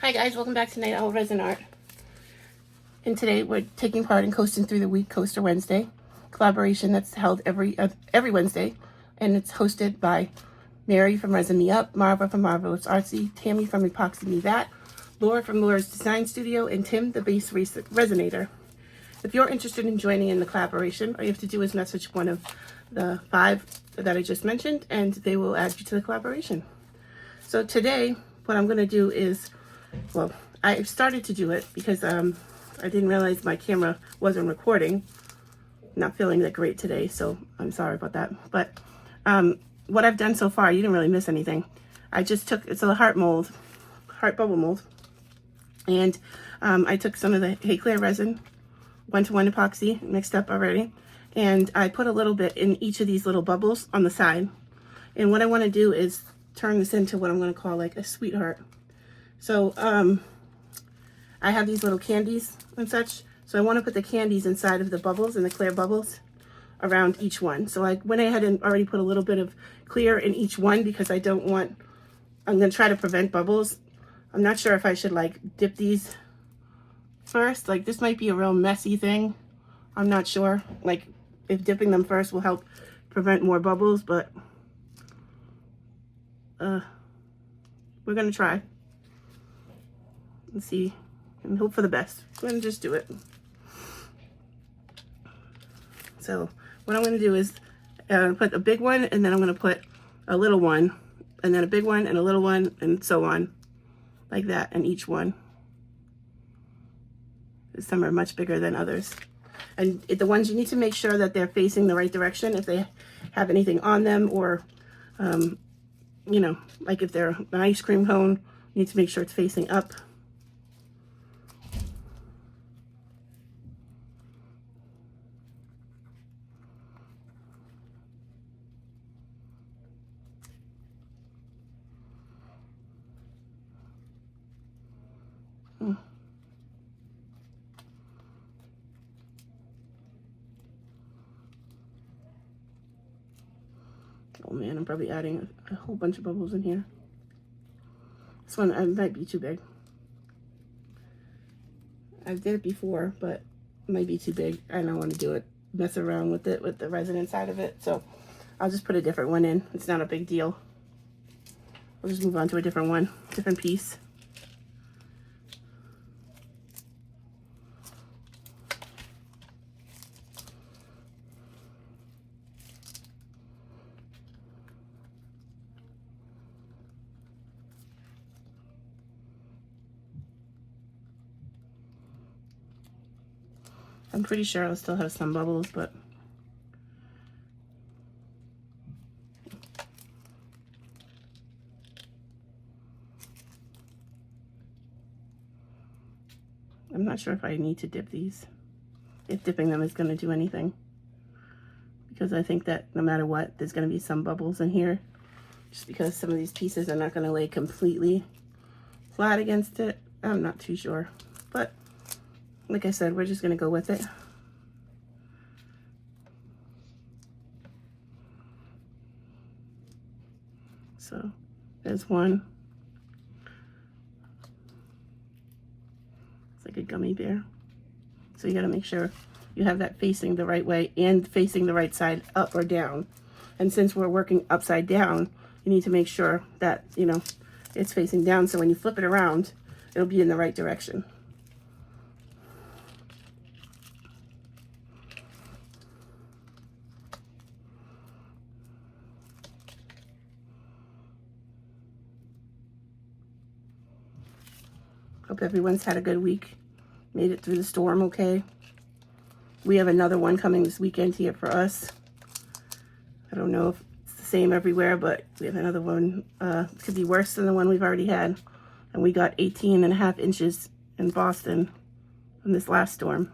Hi guys, welcome back to Night Owl Resin Art. And today we're taking part in Coasting Through the Week Coaster Wednesday collaboration that's held every Wednesday, and it's hosted by Mary from resinmeup, Marva from Marvelous Artsy, Tammy from Epoxy Me That, Laura from BemosDesignStudio, and Tim the BassResinator. If you're interested in joining in the collaboration, all you have to do is message one of the 5 that I just mentioned, and they will add you to the collaboration. So today, what I'm going to do is, well, I started to do it because I didn't realize my camera wasn't recording. Not feeling that great today, so I'm sorry about that. But what I've done so far, you didn't really miss anything. I just took, it's a heart bubble mold, and I took some of the Hey Claire resin, 1-to-1 epoxy mixed up already, and I put a little bit in each of these little bubbles on the side. And what I want to do is turn this into what I'm going to call like a sweetheart. So I have these little candies and such, so I want to put the candies inside of the bubbles and the clear bubbles around each one. So I went ahead and already put a little bit of clear in each one because I'm going to try to prevent bubbles. I'm not sure if I should like dip these first. Like, this might be a real messy thing. I'm not sure like if dipping them first will help prevent more bubbles, but we're gonna try and see and hope for the best. We're gonna just do it. So what I'm gonna do is put a big one, and then I'm gonna put a little one, and then a big one and a little one, and so on, like that in each one. Some are much bigger than others. And the ones, you need to make sure that they're facing the right direction. If they have anything on them, or, you know, like if they're an ice cream cone, you need to make sure it's facing up. Oh man, I'm probably adding a whole bunch of bubbles in here. This one might be too big. I did it before, but it might be too big. I don't want to do it, mess around with it, with the resin inside of it. So I'll just put a different one in. It's not a big deal. We'll just move on to a different one, different piece. I'm pretty sure I'll still have some bubbles, but I'm not sure if I need to dip these, if dipping them is going to do anything, because I think that no matter what, there's going to be some bubbles in here, just because some of these pieces are not going to lay completely flat against it. I'm not too sure, but like I said, we're just going to go with it. So there's one. It's like a gummy bear. So you got to make sure you have that facing the right way and facing the right side, up or down. And since we're working upside down, you need to make sure that, you know, it's facing down, so when you flip it around, it'll be in the right direction. Hope everyone's had a good week. Made it through the storm okay. We have another one coming this weekend here for us. I don't know if it's the same everywhere, but we have another one. It could be worse than the one we've already had. And we got 18.5 inches in Boston from this last storm.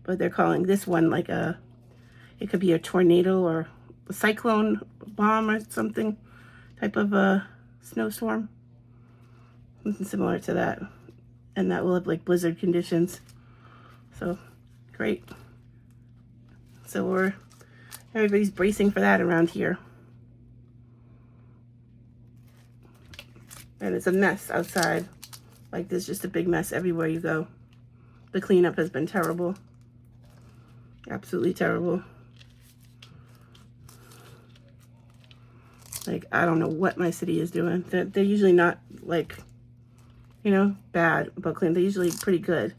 But they're calling this one like it could be a tornado or a cyclone bomb or something, type of a snowstorm. Something similar to that. And that will have like blizzard conditions. So great. So everybody's bracing for that around here. And it's a mess outside. Like, there's just a big mess everywhere you go. The cleanup has been terrible. Absolutely terrible. Like, I don't know what my city is doing. They're usually not, like, you know, bad about cleanup. They're usually pretty good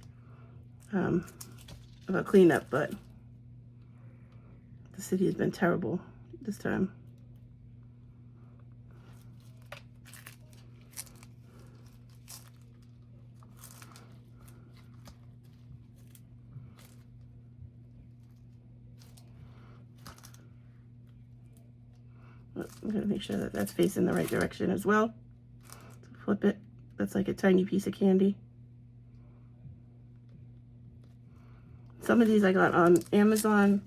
about cleanup, but the city has been terrible this time. I'm going to make sure that that's facing the right direction as well. So flip it. That's like a tiny piece of candy. Some of these I got on Amazon.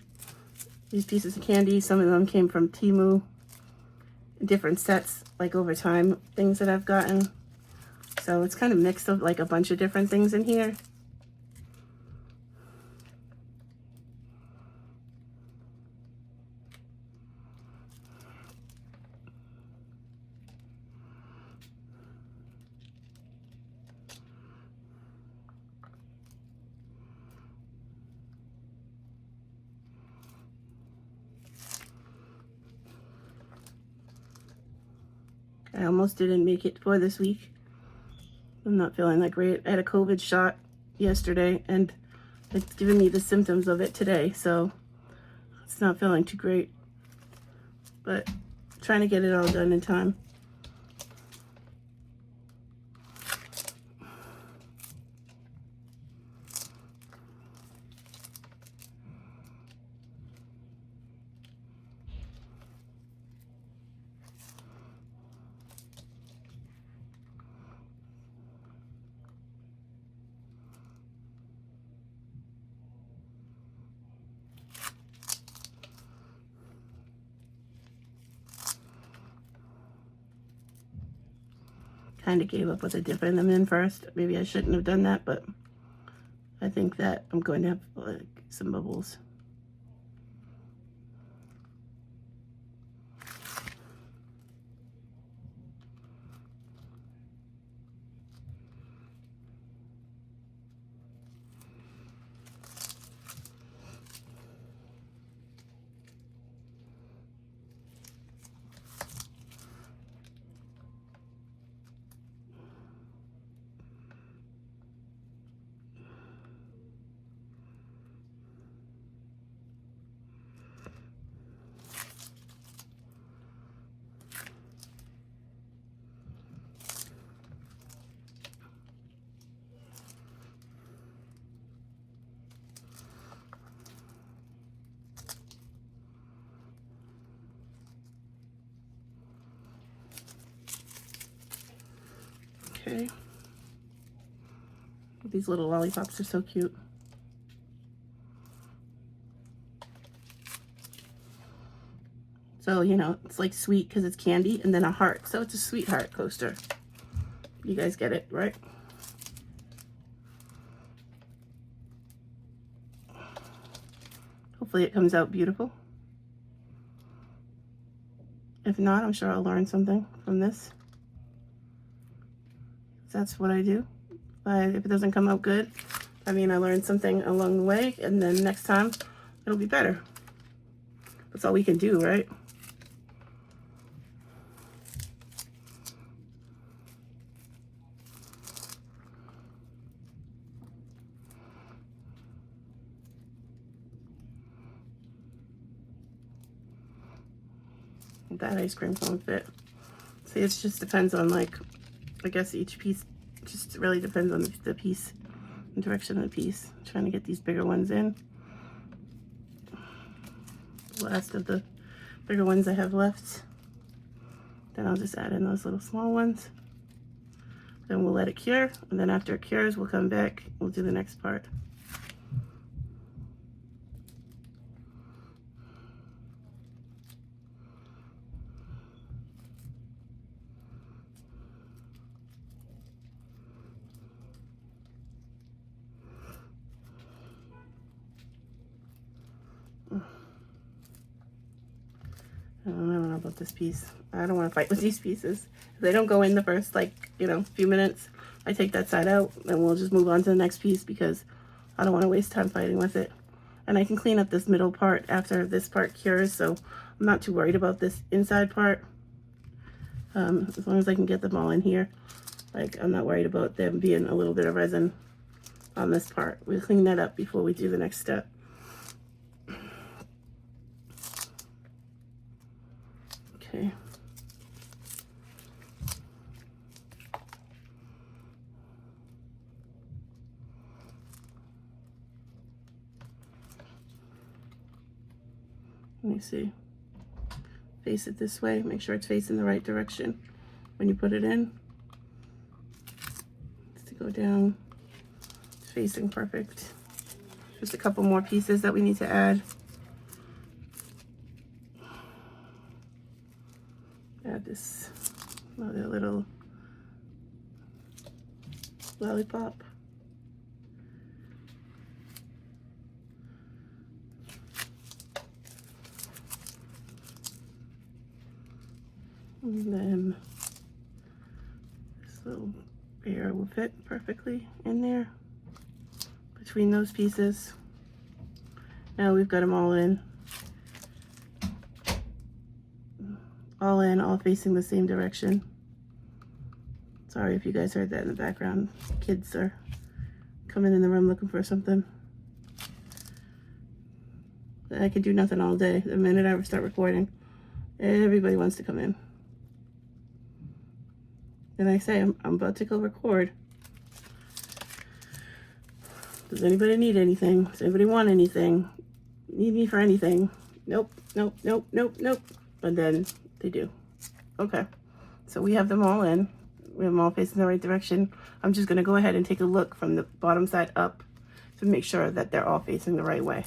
These pieces of candy, some of them came from Temu. Different sets, like over time, things that I've gotten. So it's kind of mixed of like a bunch of different things in here. I almost didn't make it for this week. I'm not feeling that great. I had a COVID shot yesterday and it's giving me the symptoms of it today, so it's not feeling too great. But trying to get it all done in time. Kind of gave up with the dipping them in first. Maybe I shouldn't have done that, but I think that I'm going to have like some bubbles. Okay. These little lollipops are so cute. So, you know, it's like sweet because it's candy and then a heart. So it's a sweetheart coaster. You guys get it, right? Hopefully it comes out beautiful. If not, I'm sure I'll learn something from this. That's what I do. If it doesn't come out good, I mean, I learned something along the way, and then next time it'll be better. That's all we can do, right? That ice cream cone fit. See, it just depends on, like, I guess each piece just really depends on the piece, the direction of the piece. I'm trying to get these bigger ones in. The last of the bigger ones I have left. Then I'll just add in those little small ones. Then we'll let it cure, and then after it cures, we'll come back, we'll do the next part. I don't know about this piece. I don't want to fight with these pieces. They don't go in the first, like, you know, few minutes. I take that side out and we'll just move on to the next piece because I don't want to waste time fighting with it. And I can clean up this middle part after this part cures, so I'm not too worried about this inside part. As long as I can get them all in here. Like, I'm not worried about them being a little bit of resin on this part. We'll clean that up before we do the next step. Okay. Let me see. Face it this way. Make sure it's facing the right direction when you put it in. Just to go down. It's facing perfect. Just a couple more pieces that we need to add. Add this other little lollipop. And then this little bear will fit perfectly in there between those pieces. Now we've got them all in. All in, all facing the same direction. Sorry if you guys heard that in the background. Kids are coming in the room looking for something. I can do nothing all day. The minute I start recording, everybody wants to come in. And I say, I'm about to go record. Does anybody need anything? Does anybody want anything? Need me for anything? Nope, nope, nope, nope, nope. And then they do. Okay, so we have them all in. We have them all facing the right direction. I'm just gonna go ahead and take a look from the bottom side up to make sure that they're all facing the right way.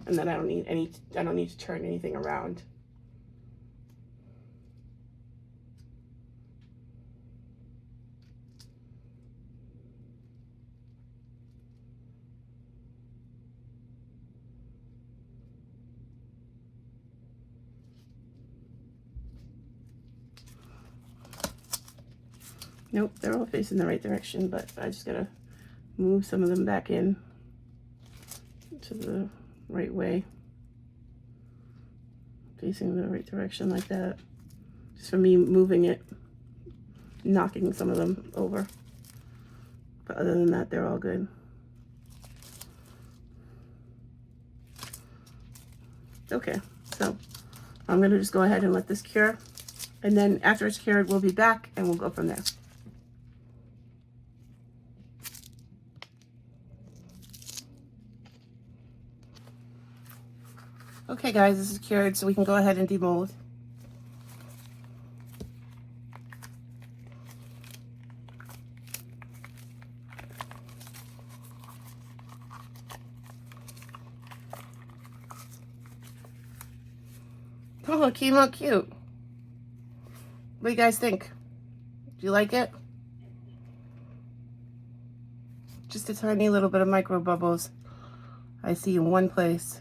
And then I don't need to turn anything around. Nope, they're all facing the right direction, but I just gotta move some of them back in to the right way. Facing the right direction like that. Just for me moving it, knocking some of them over. But other than that, they're all good. Okay, so I'm gonna just go ahead and let this cure. And then after it's cured, we'll be back and we'll go from there. Okay guys, this is cured, so we can go ahead and demold. Oh, it came out cute. What do you guys think? Do you like it? Just a tiny little bit of micro bubbles I see in one place.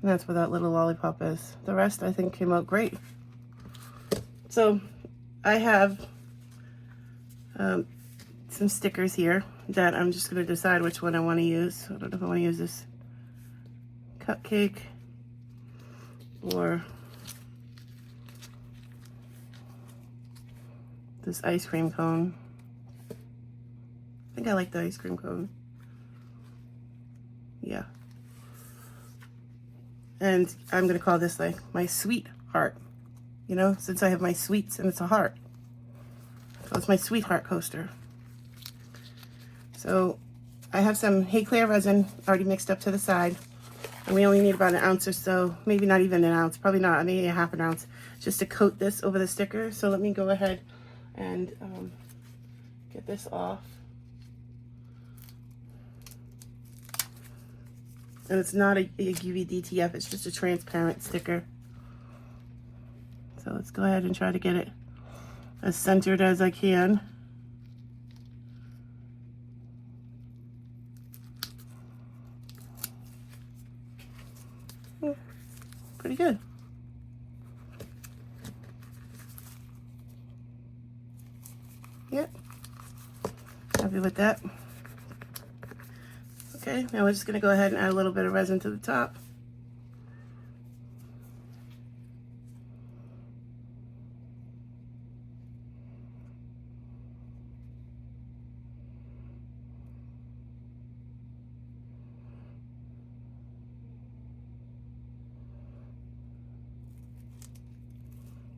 And that's where that little lollipop is. The rest I think came out great. So I have some stickers here that I'm just going to decide which one I want to use. I don't know if I want to use this cupcake or this ice cream cone. I think I like the ice cream cone. Yeah. And I'm gonna call this like my sweetheart, you know, since I have my sweets and it's a heart. So it's my sweetheart coaster. So I have some Hey Claire resin already mixed up to the side. And we only need about an ounce or so, maybe not even an ounce, probably not, maybe a half an ounce, just to coat this over the sticker. So let me go ahead and get this off. And it's not a UV DTF, it's just a transparent sticker. So let's go ahead and try to get it as centered as I can. Pretty good. Yep. Happy with that? Okay, now we're just going to go ahead and add a little bit of resin to the top.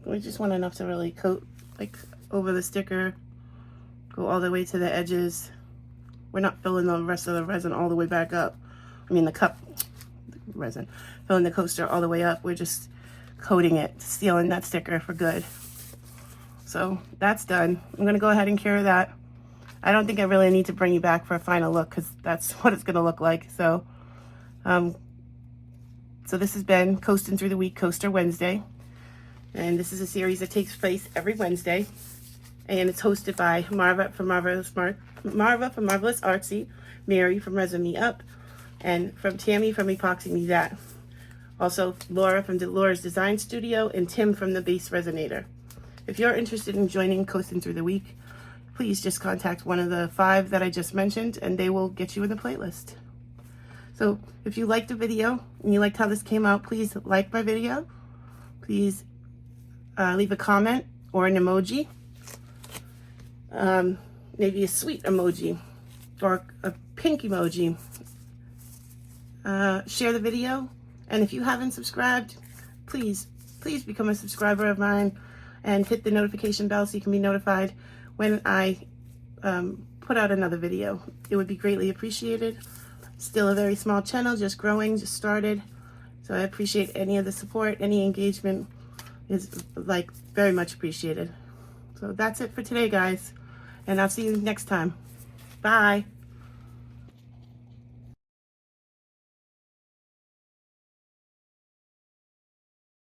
We just want enough to really coat like over the sticker, go all the way to the edges. We're not filling the rest of the resin all the way back up. I mean the cup resin, filling the coaster all the way up. We're just coating it, sealing that sticker for good. So that's done. I'm gonna go ahead and cure that. I don't think I really need to bring you back for a final look because that's what it's gonna look like. So, so this has been Coasting Through the Week Coaster Wednesday. And this is a series that takes place every Wednesday. And it's hosted by Marva from Marvelous Artsy, Mary from resinmeup, and from Tammy from Epoxy Me That. Also Laura from Laura's Design Studio and Tim from the BassResinator. If you're interested in joining Coasting Through the Week, please just contact one of the 5 that I just mentioned and they will get you in the playlist. So if you liked the video and you liked how this came out, please like my video. Please leave a comment or an emoji, maybe a sweet emoji or a pink emoji. Share the video, and if you haven't subscribed, please become a subscriber of mine and hit the notification bell so you can be notified when I put out another video. It would be greatly appreciated. Still a very small channel, just growing, just started, so I appreciate any of the support. Any engagement is like very much appreciated. So that's it for today, guys, and I'll see you next time. Bye.